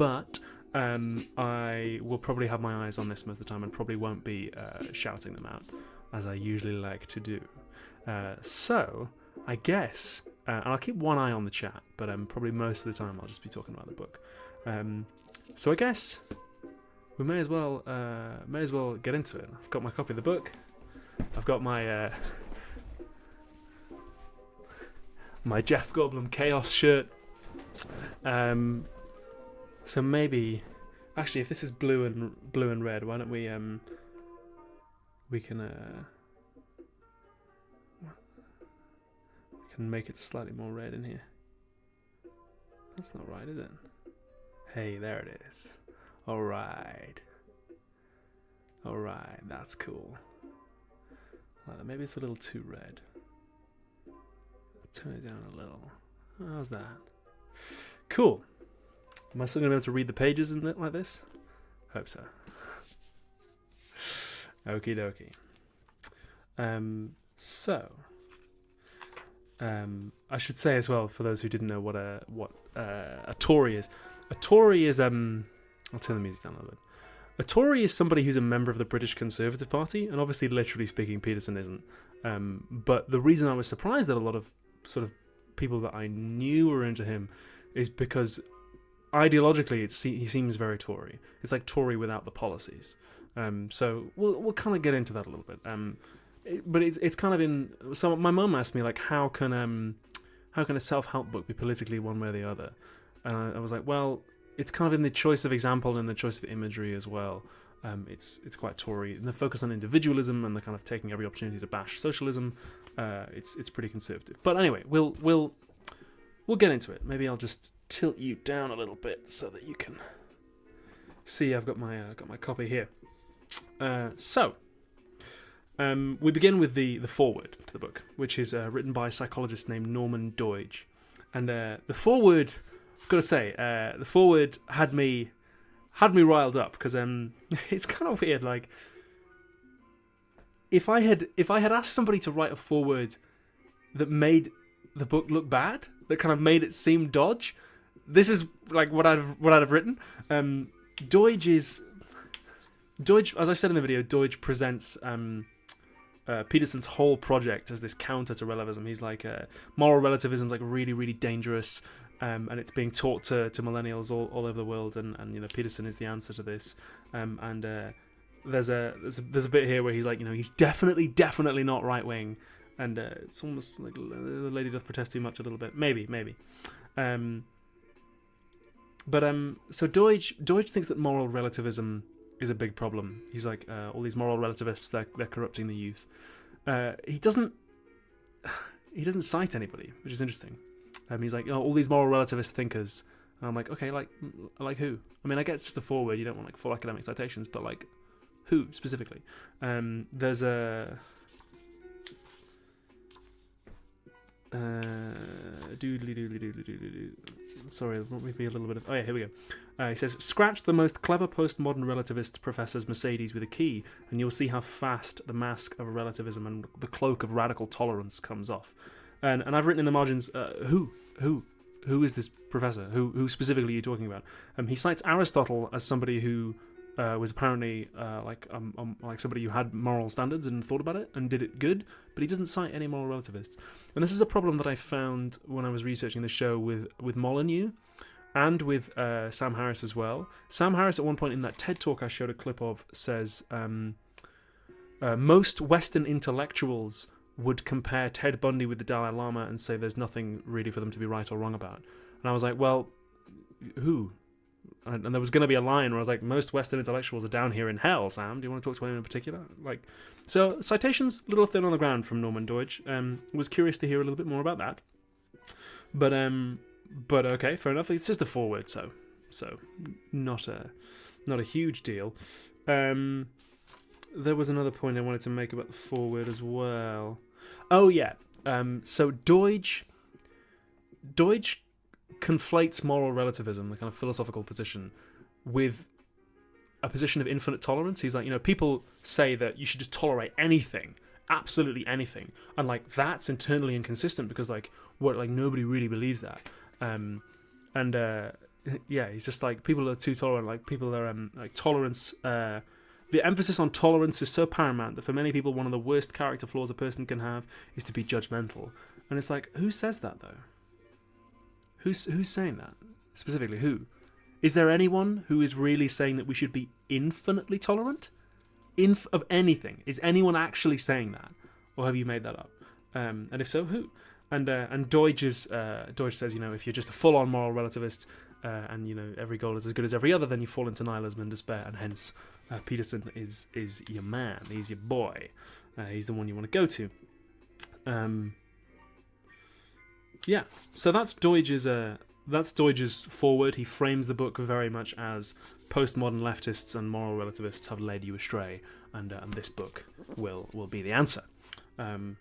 but I will probably have my eyes on this most of the time and probably won't be shouting them out as I usually like to do. So I guess, and I'll keep one eye on the chat, but probably most of the time I'll just be talking about the book. So I guess we may as well get into it. I've got my copy of the book. I've got my my Jeff Goldblum Chaos shirt. So maybe, actually, if this is blue and red, why don't we can make it slightly more red in here. That's not right, is it? Hey, there it is. All right, that's cool. Maybe it's a little too red. Turn it down a little. How's that? Cool. Am I still going to be able to read the pages in it like this? Hope so. Okie dokie. I should say as well, for those who didn't know what a Tory is. A Tory is I'll turn the music down a little bit. A Tory is somebody who's a member of the British Conservative Party, and obviously, literally speaking, Peterson isn't. But the reason I was surprised that a lot of sort of people that I knew were into him is because ideologically he seems very Tory. It's like Tory without the policies. So we'll kind of get into that a little bit. But it's kind of in. So my mum asked me, like, how can a self-help book be politically one way or the other? And I was like, well, it's kind of in the choice of example and the choice of imagery as well. It's quite Tory, and the focus on individualism and the kind of taking every opportunity to bash socialism. It's pretty conservative. But anyway, we'll get into it. Maybe I'll just tilt you down a little bit so that you can see. I've got my copy here. We begin with the foreword to the book, which is written by a psychologist named Norman Doidge, and the foreword, I've got to say, the foreword had me riled up because it's kind of weird. Like, if I had asked somebody to write a foreword that made the book look bad, that kind of made it seem dodge, this is like what I'd have written. Doidge, as I said in the video, Doidge presents Peterson's whole project as this counter to relativism. He's like, moral relativism is like really, really dangerous, and it's being taught to millennials all over the world, and you know, Peterson is the answer to this. There's a bit here where he's like, you know, he's definitely not right wing, and it's almost like the lady doth protest too much a little bit, maybe. So Doidge thinks that moral relativism is a big problem. He's like, all these moral relativists, they're corrupting the youth. He doesn't cite anybody, which is interesting. He's like, all these moral relativist thinkers, and I'm like, okay, like who? I mean, I get it's just a foreword. You don't want like full academic citations, but like, who specifically? There's a sorry, there might be a little bit of. Oh yeah, here we go. He says, scratch the most clever postmodern relativist professor's Mercedes with a key, and you'll see how fast the mask of relativism and the cloak of radical tolerance comes off. And I've written in the margins, who is this professor? Who specifically are you talking about? He cites Aristotle as somebody who was apparently like somebody who had moral standards and thought about it and did it good, but he doesn't cite any moral relativists. And this is a problem that I found when I was researching the show with Molyneux and with Sam Harris as well. Sam Harris at one point in that TED Talk I showed a clip of says, most Western intellectuals would compare Ted Bundy with the Dalai Lama and say there's nothing really for them to be right or wrong about. And I was like, well, who? And there was going to be a line where I was like, most Western intellectuals are down here in hell, Sam. Do you want to talk to anyone in particular? Like, so citations, a little thin on the ground from Norman Doidge. Was curious to hear a little bit more about that. But okay, fair enough. It's just a foreword, so not a huge deal. There was another point I wanted to make about the foreword as well. Oh yeah. So Doidge conflates moral relativism, the kind of philosophical position, with a position of infinite tolerance. He's like, you know, people say that you should just tolerate anything, absolutely anything, and like that's internally inconsistent because like nobody really believes that. yeah, he's just like, people are too tolerant. Like, people are like, tolerance. The emphasis on tolerance is so paramount that for many people, one of the worst character flaws a person can have is to be judgmental. And it's like, who says that though? Who's saying that specifically? Who? Is there anyone who is really saying that we should be infinitely tolerant? Of anything? Is anyone actually saying that, or have you made that up? And if so, who? And Deutsch says, if you're just a full-on moral relativist, and every goal is as good as every other, then you fall into nihilism and despair, and hence Peterson is your man. He's your boy. He's the one you want to go to. Yeah. So that's Deutsch's forward. He frames the book very much as postmodern leftists and moral relativists have led you astray, and this book will be the answer.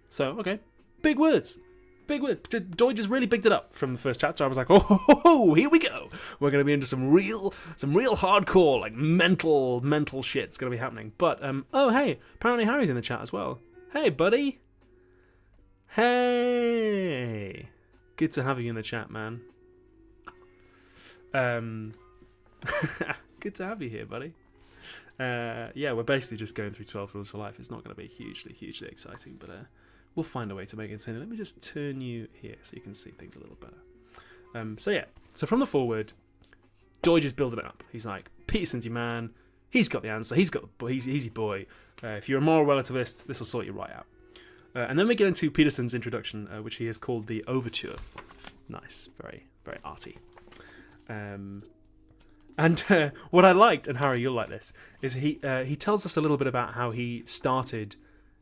So okay, big words. Deutsch just really picked it up from the first chapter. I was like, oh, here we go. We're going to be into some real hardcore, like mental shit. It's going to be happening. But oh hey, apparently Harry's in the chat as well. Hey buddy. Hey. Good to have you in the chat, man. Good to have you here, buddy. Yeah, we're basically just going through 12 Rules for Life. It's not going to be hugely exciting, but we'll find a way to make it entertaining. Let me just turn you here so you can see things a little better. So from the forward, Deutsch is building it up. He's like, Peterson's your man. He's got the answer. He's your boy. If you're a moral relativist, this will sort you right out. And then we get into Peterson's introduction, which he has called the Overture. Nice, very, very arty. And what I liked, and Harry, you'll like this, is he tells us a little bit about how he started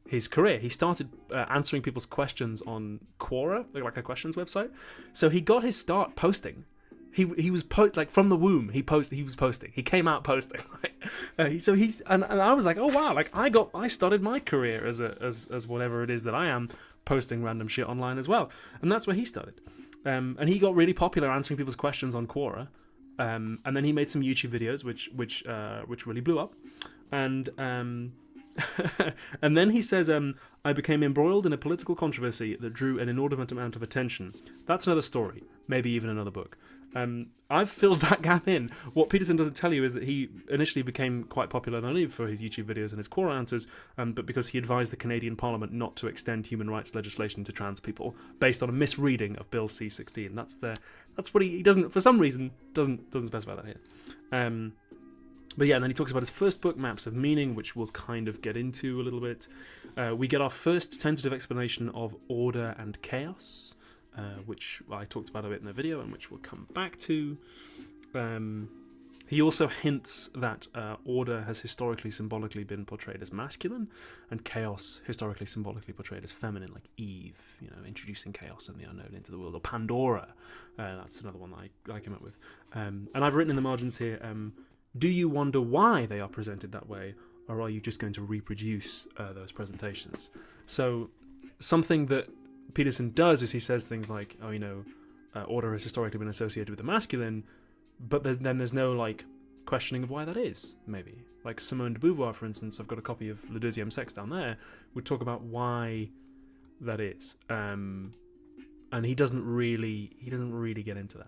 his career. He started answering people's questions on Quora, like a questions website. So he got his start posting. He was from the womb. He was posting. He came out posting. Right? So he's and I was like, oh wow, like I started my career as whatever it is that I am, posting random shit online as well, and that's where he started. And he got really popular answering people's questions on Quora. And then he made some YouTube videos, which really blew up, and and then he says, I became embroiled in a political controversy that drew an inordinate amount of attention. That's another story, maybe even another book. I've filled that gap in. What Peterson doesn't tell you is that he initially became quite popular not only for his YouTube videos and his Quora answers, but because he advised the Canadian Parliament not to extend human rights legislation to trans people based on a misreading of Bill C-16. That's what he doesn't, for some reason, doesn't specify that here. But yeah, and then he talks about his first book, Maps of Meaning, which we'll kind of get into a little bit. We get our first tentative explanation of order and chaos, which I talked about a bit in the video and which we'll come back to. He also hints that order has historically symbolically been portrayed as masculine, and chaos historically symbolically portrayed as feminine, like Eve, introducing chaos and the unknown into the world, or Pandora. That's another one that I came up with. And I've written in the margins here, do you wonder why they are presented that way, or are you just going to reproduce those presentations? So something that Peterson does is he says things like, order has historically been associated with the masculine, but then there's no questioning of why that is, maybe. Like Simone de Beauvoir, for instance, I've got a copy of Le Deuxième Sexe down there, would talk about why that is. And he doesn't really get into that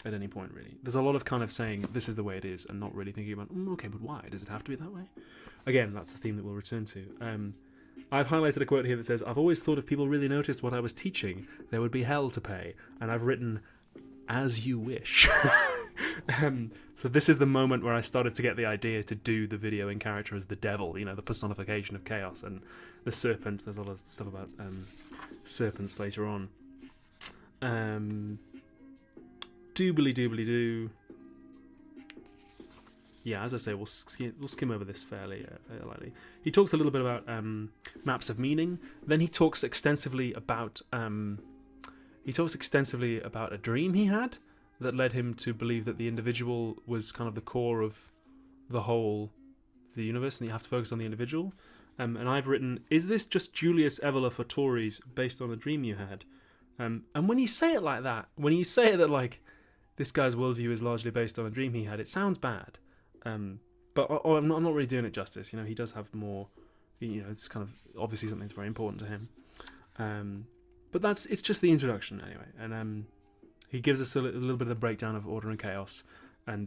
at any point, really. There's a lot of kind of saying this is the way it is and not really thinking about, okay, but why? Does it have to be that way? Again, that's the theme that we'll return to. I've highlighted a quote here that says, I've always thought if people really noticed what I was teaching, there would be hell to pay. And I've written, as you wish. So this is the moment where I started to get the idea to do the video in character as the devil, the personification of chaos, and the serpent. There's a lot of stuff about serpents later on. Doobly-doobly-doo. Yeah, as I say, we'll skim over this fairly lightly. He talks a little bit about maps of meaning. Then he talks extensively about a dream he had that led him to believe that the individual was kind of the core of the universe, and you have to focus on the individual. And I've written, is this just Julius Evola for Tories based on a dream you had? And when you say it like that, when you say that this guy's worldview is largely based on a dream he had, it sounds bad. But I'm not really doing it justice. He does have more. It's kind of obviously something that's very important to him. But it's just the introduction anyway. And He gives us a little bit of the breakdown of Order and Chaos.